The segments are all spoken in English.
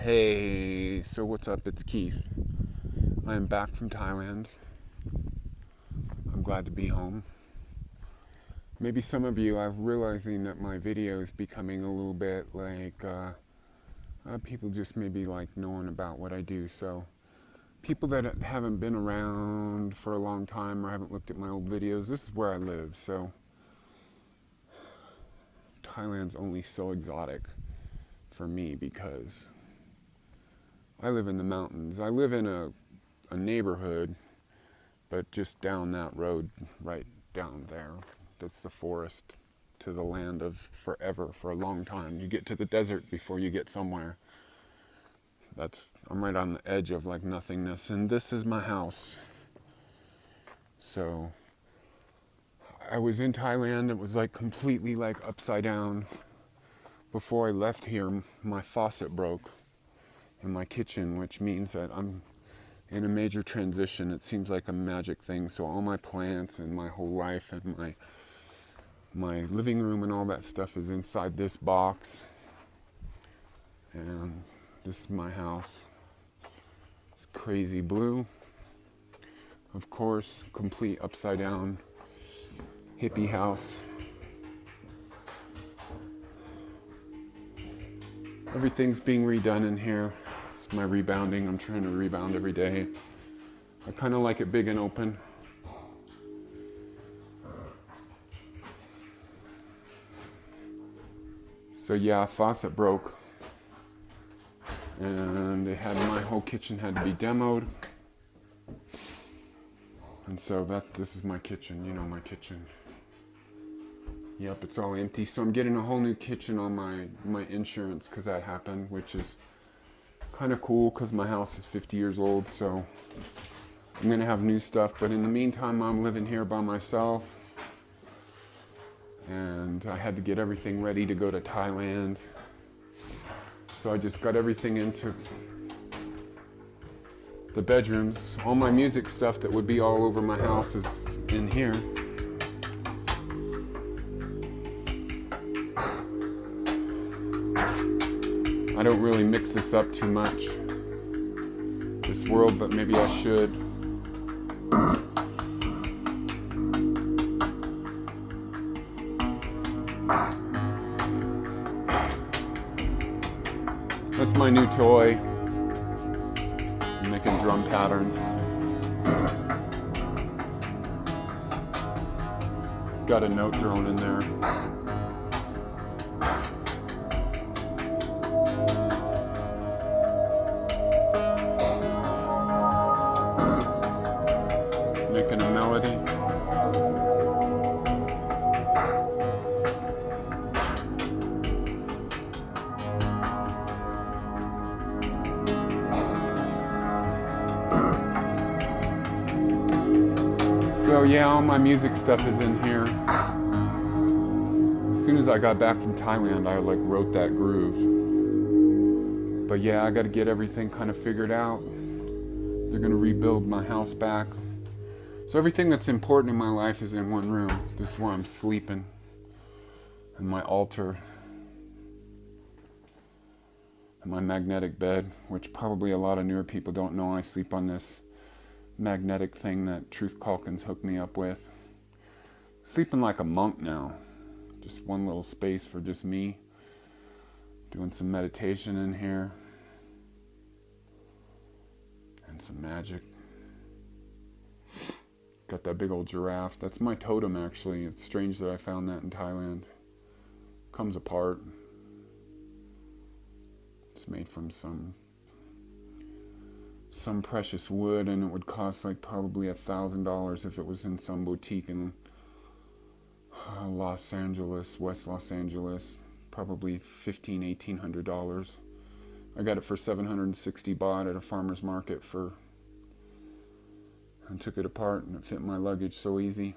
Hey, so what's up? It's Keith. I am back from Thailand. I'm glad to be home. Maybe some of you are realizing that my video is becoming a little bit like people just maybe like knowing about what I do. So people that haven't been around for a long time or haven't looked at my old videos, this is where I live. So Thailand's only so exotic for me because I live in the mountains. I live in a neighborhood, but just down that road, right down there, that's the forest to the land of forever, for a long time. You get to the desert before you get somewhere. I'm right on the edge of like nothingness, and this is my house. So I was in Thailand. It was like completely like upside down. Before I left here, my faucet broke in my kitchen, which means that I'm in a major transition. It seems like a magic thing. So all my plants and my whole life and my living room and all that stuff is inside this box. And this is my house. It's crazy blue. Of course, complete upside down hippie house. Everything's being redone in here. It's my rebounding. I'm trying to rebound every day. I kind of like it big and open. So yeah, faucet broke. And my whole kitchen had to be demoed. And so this is my kitchen, my kitchen. Yep, it's all empty. So I'm getting a whole new kitchen on my insurance because that happened, which is kind of cool because my house is 50 years old. So I'm going to have new stuff. But in the meantime, I'm living here by myself. And I had to get everything ready to go to Thailand. So I just got everything into the bedrooms. All my music stuff that would be all over my house is in here. I don't really mix this up too much, this world, but maybe I should. That's my new toy. I'm making drum patterns. Got a note drone in there. Making a melody. So yeah, all my music stuff is in here. As soon as I got back from Thailand, I like wrote that groove. But yeah, I got to get everything kind of figured out. They're going to rebuild my house back. So everything that's important in my life is in one room. This is where I'm sleeping. And my altar. And my magnetic bed, which probably a lot of newer people don't know. I sleep on this magnetic thing that Truth Calkins hooked me up with. Sleeping like a monk now. Just one little space for just me. Doing some meditation in here. And some magic. Got that big old giraffe. That's my totem, actually. It's strange that I found that in Thailand. Comes apart. It's made from some precious wood, and it would cost like probably $1,000 if it was in some boutique in Los Angeles, West Los Angeles. Probably $1,500-$1,800. I got it for 760 baht at a farmer's market and took it apart, and it fit my luggage so easy.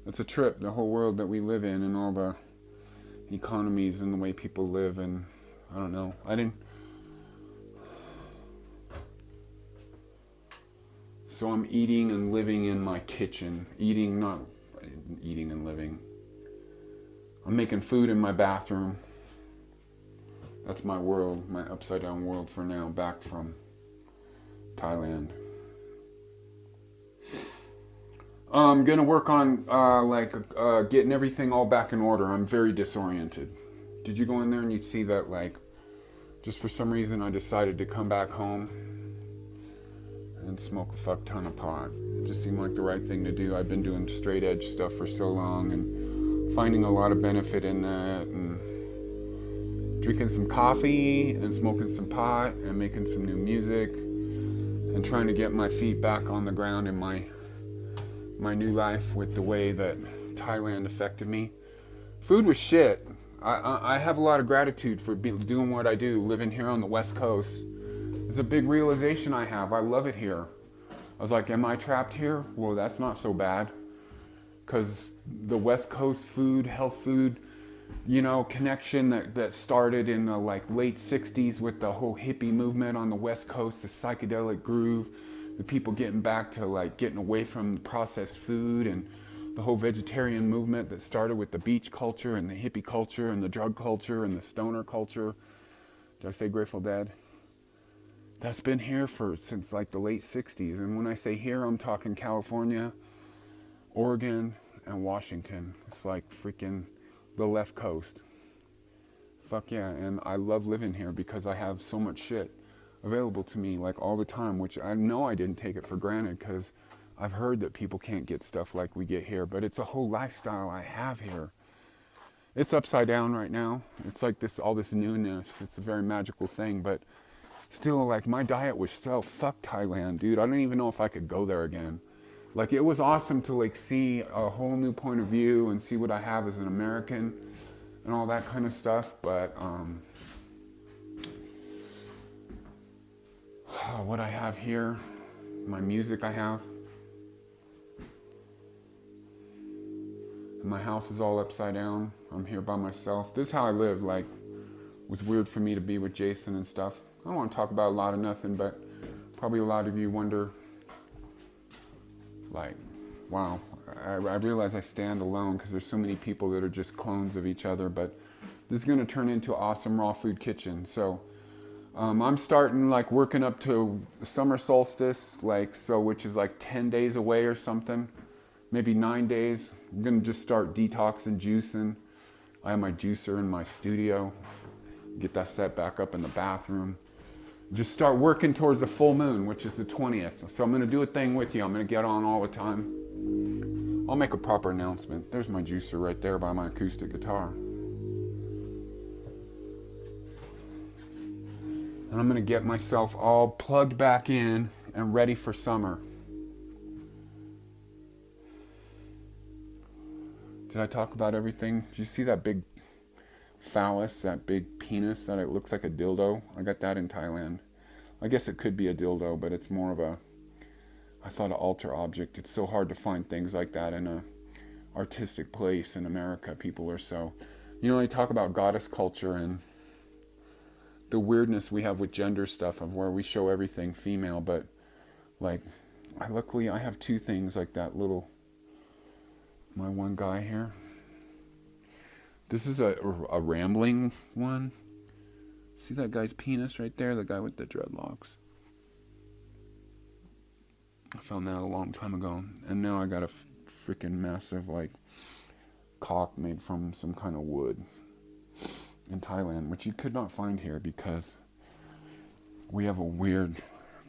It's a trip, the whole world that we live in, and all the economies and the way people live, and I don't know. So I'm eating and living in my kitchen. Not eating and living. I'm making food in my bathroom. That's my world, my upside down world for now, back from Thailand. I'm gonna work on getting everything all back in order. I'm very disoriented. Did you go in there and you see that, like, just for some reason I decided to come back home and smoke a fuck ton of pot. It just seemed like the right thing to do. I've been doing straight edge stuff for so long and finding a lot of benefit in that, and drinking some coffee and smoking some pot and making some new music and trying to get my feet back on the ground in my new life with the way that Thailand affected me. Food was shit. I have a lot of gratitude for doing what I do, living here on the West Coast. It's a big realization I have. I love it here. I was like, am I trapped here? Well, that's not so bad. Because the West Coast food, health food, connection that started in the late 60s with the whole hippie movement on the West Coast, the psychedelic groove, the people getting back to getting away from processed food, and the whole vegetarian movement that started with the beach culture and the hippie culture and the drug culture and the stoner culture. Did I say Grateful Dead? That's been here since the late 60s. And when I say here, I'm talking California, Oregon, and Washington. It's like freaking the left coast. Fuck yeah. And I love living here because I have so much shit available to me all the time, which I know I didn't take it for granted because I've heard that people can't get stuff like we get here, but it's a whole lifestyle I have here. It's upside down right now. It's like all this newness. It's a very magical thing, but still, my diet was so fuck Thailand, dude. I don't even know if I could go there again. It was awesome to see a whole new point of view and see what I have as an American and all that kind of stuff, but what I have here, my music I have, and my house is all upside down. I'm here by myself. This is how I live. It was weird for me to be with Jason and stuff. I don't want to talk about a lot of nothing, but probably a lot of you wonder, wow, I realize I stand alone because there's so many people that are just clones of each other, but this is going to turn into an awesome raw food kitchen. So I'm starting working up to the summer solstice, which is 10 days away or something, maybe 9 days. I'm going to just start detoxing, juicing. I have my juicer in my studio. Get that set back up in the bathroom. Just start working towards the full moon, which is the 20th. So I'm going to do a thing with you. I'm going to get on all the time. I'll make a proper announcement. There's my juicer right there by my acoustic guitar. And I'm going to get myself all plugged back in and ready for summer. Did I talk about everything? Did you see that big phallus, that big penis that it looks like a dildo? I got that in Thailand. I guess it could be a dildo, but it's more of I thought an altar object. It's so hard to find things like that in a artistic place in America. People are so, they talk about goddess culture and the weirdness we have with gender stuff of where we show everything female, but luckily I have two things like that little, my one guy here. This is a rambling one. See that guy's penis right there? The guy with the dreadlocks. I found that a long time ago. And now I got a freaking massive, cock made from some kind of wood in Thailand, which you could not find here because we have a weird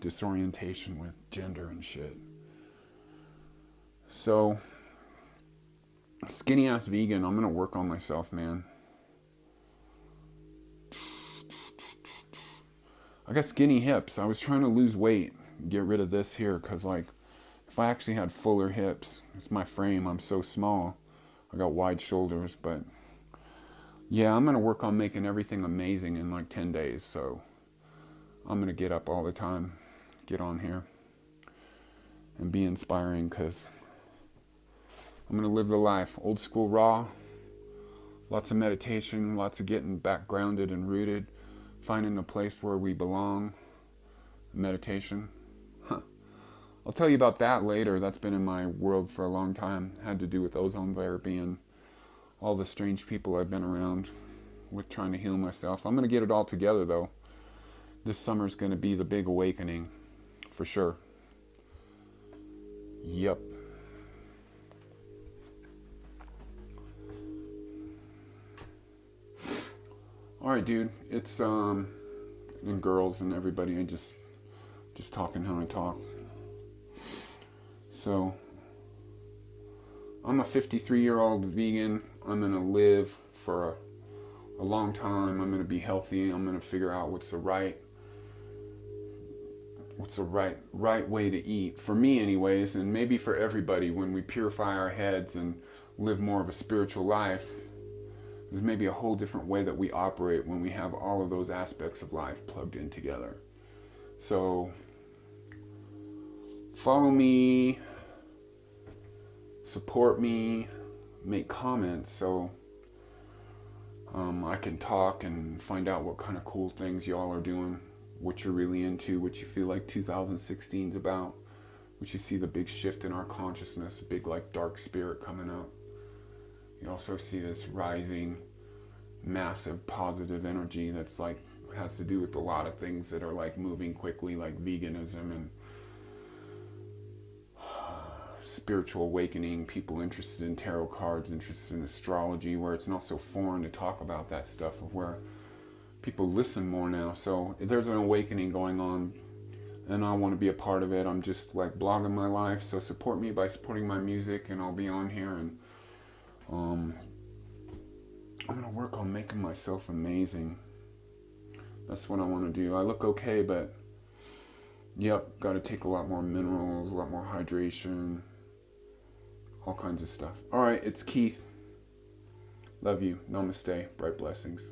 disorientation with gender and shit. So, skinny ass vegan, I'm gonna work on myself, man. I got skinny hips. I was trying to lose weight, get rid of this here, because if I actually had fuller hips, it's my frame, I'm so small. I got wide shoulders, but yeah, I'm gonna work on making everything amazing in 10 days, so I'm gonna get up all the time, get on here, and be inspiring, because I'm going to live the life. Old school raw. Lots of meditation. Lots of getting back grounded and rooted. Finding a place where we belong. Meditation. I'll tell you about that later. That's been in my world for a long time. Had to do with ozone therapy and all the strange people I've been around. with trying to heal myself. I'm going to get it all together, though. This summer's going to be the big awakening, for sure. Yep. All right, dude. It's and girls and everybody, and just talking how I talk. So, I'm a 53-year-old vegan. I'm gonna live for a long time. I'm gonna be healthy. I'm gonna figure out what's the right way to eat for me, anyways, and maybe for everybody. When we purify our heads and live more of a spiritual life, there's maybe a whole different way that we operate when we have all of those aspects of life plugged in together. So, follow me, support me, make comments so I can talk and find out what kind of cool things y'all are doing, what you're really into, what you feel like 2016 is about, what you see the big shift in our consciousness, a big like dark spirit coming up. You also see this rising, massive positive energy that's like has to do with a lot of things that are like moving quickly, like veganism and spiritual awakening, people interested in tarot cards, interested in astrology, where it's not so foreign to talk about that stuff, of where people listen more now. So there's an awakening going on, and I want to be a part of it. I'm just like blogging my life, so support me by supporting my music, and I'll be on here, and I'm gonna work on making myself amazing. That's what I want to do. I look okay, but yep, got to take a lot more minerals, a lot more hydration, all kinds of stuff. All right, it's Keith. Love you. Namaste. Bright blessings.